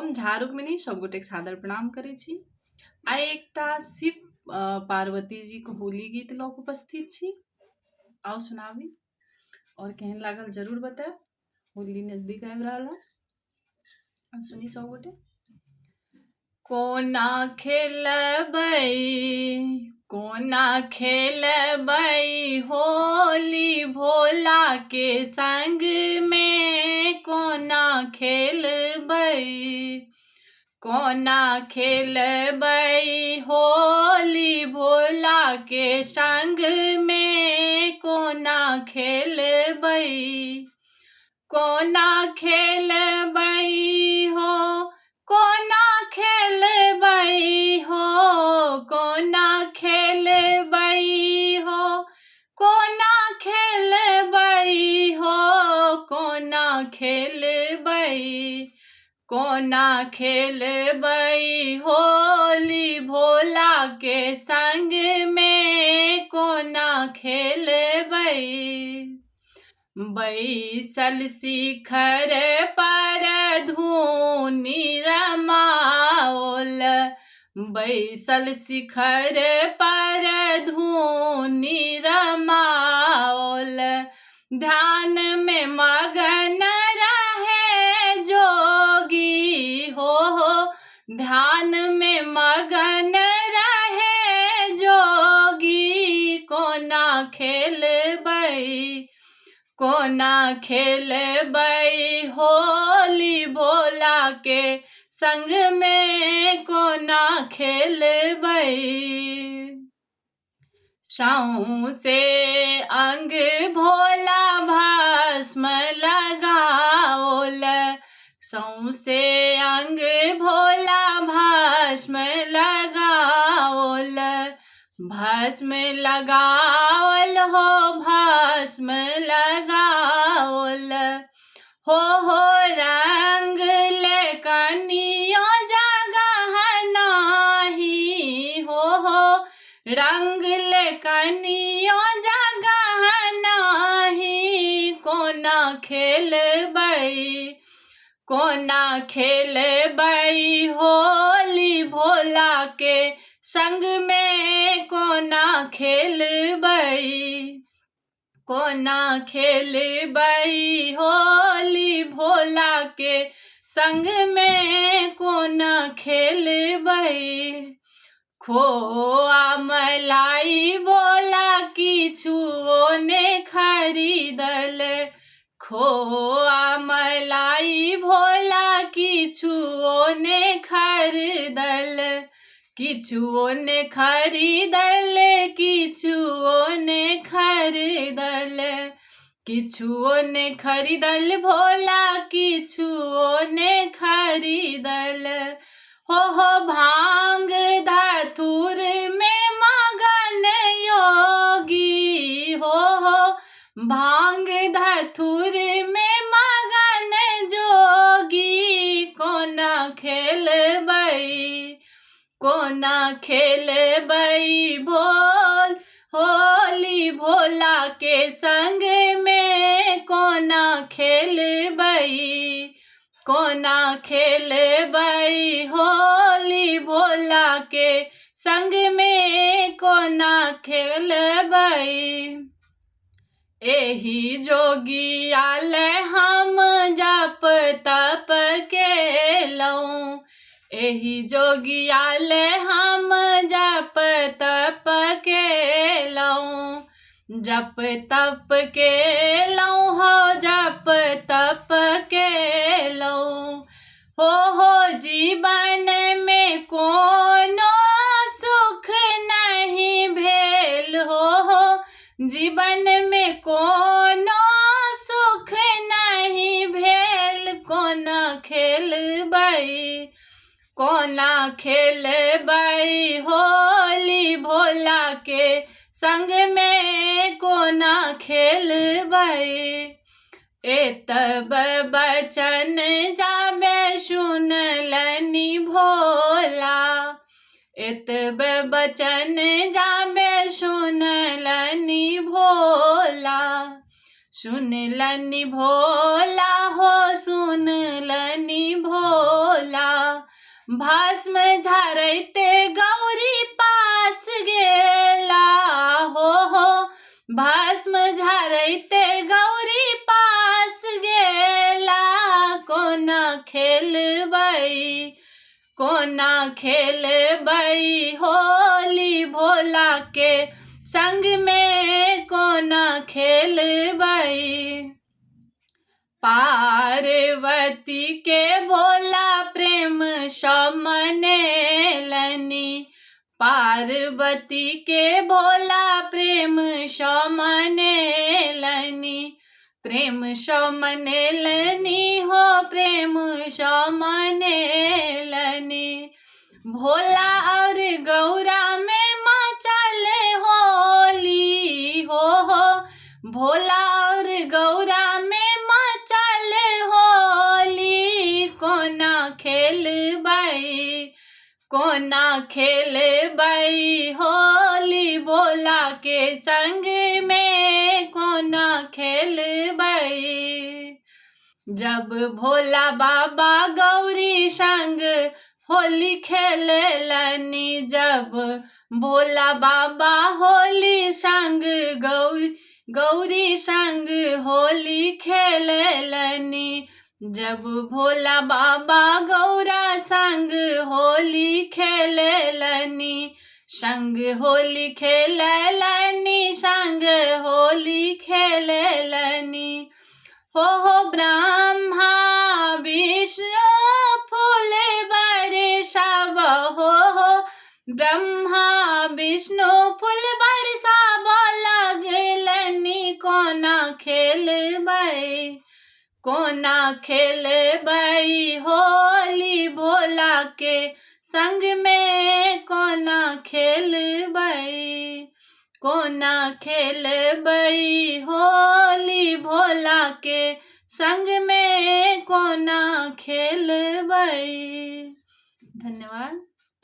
हम झारुकमिनी सब गोटेक सादर प्रणाम करै छी। आइ एकटा शिव पार्वती जी के होली गीत लऽ कऽ उपस्थित छी। आओ सुनाबी और केहन लागल जरूर बताएब। होली नजदीक आबि रहल है, सुनी सब गोटे। कोना खेलबै कोना खेलबै होली भोला के संग में, कोना खेलबै कोना खेलबै होली भोला के संग में, कोना खेलबै कोना खेलबै हो कोना खेलबै हो कोना खेलबै हो कोना खेलबै हो कोना खेलबै कोना खेलबै होली भोला के संग में, कोना खेलबै बैसल शिखर पर धूनी रमाओल बैसल शिखर पर धूनी रमाओल, ध्यान में मगन रहे जोगी हो ध्यान में मगन रहे जोगी, कोना खेलबै कोना खेलबै होली भोला के संग में, कोना खेलबै सौंसे अंग भोला भस्म लगाओल सौंसे अंग भोला भस्म लगाओल भस्म लगाओल हो भस्म लगाओल हो रंग ले कनियो जगह नाही हो रंग ले कनियो जगह नाही, कोना खेलबै कोना खेलबै होली भोला के संग में, कोना खेलबै कोना खेलबै होली भोला के संग में, कोना खेलबै खोआ मलाई बोला किछुओ ने खरीदल खोआ मलाई भोला किछुओ ने खरीदल किछुओ ने खरीदल किछुओ ने खरीदल किछुओ ने खरीदल भोला किछुओ ने खरीदल हो भांग धतूर में मगन योगी हो भांग धतूर में मगन जोगी, कोना खेलबै कोना खेलबै भोल होली भोला के संग में, कोना खेलबै कोना खेलबै होली भोला के संग में, कोना खेलबै एही जोगिया ले हम जप तप केलौं एही जोगिया ले हम जप तप केलौं जप तप केलौं हो जप तप केलौं हो जीवन में कोनो सुख नहीं भेल हो जीवन में कोनो सुख नहीं भेल, कोना खेलबै कोना खेलबै होली भोला के संग में, कोना खेलबै एतब बचन जाबे सुनलनि भोला एतब बचन जाबे सुनलनि भोला सुन लनी भोला हो सुन लनी भोला, भस्म झारैते गौरी पास गेला हो भस्म झारैते गौरी पास गेला, कोना खेलबै होली भोला के संग में कोना खेलबै। पार्वती के भोला प्रेम सँ मनेलनि, पार्वती के भोला प्रेम सँ मनेलनि, प्रेम सँ मनेलनि हो प्रेम सँ मनेलनि। भोला और गौरा में मचल होली हो भोला और गौरा में मचल होली, कोना खेलबै होली भोला के संग में कोना खेलबै। जब भोला बाबा गौरी संग होली खेललनि, जब भोला बाबा होली संग गौरी संग होली खेललनि, जब भोला बाबा गौरा संग होली खेललनि, संग होली खेललनि संग होली खेललनि। हो ब्रह्मा विष्णु फूल बरसाव हो ब्रह्मा विष्णु फूल बरसाव लगलनि, कोना खेलबै होली भोला के संग में कोना खेलबै होली भोला के संग में कोना खेलबै। धन्यवाद।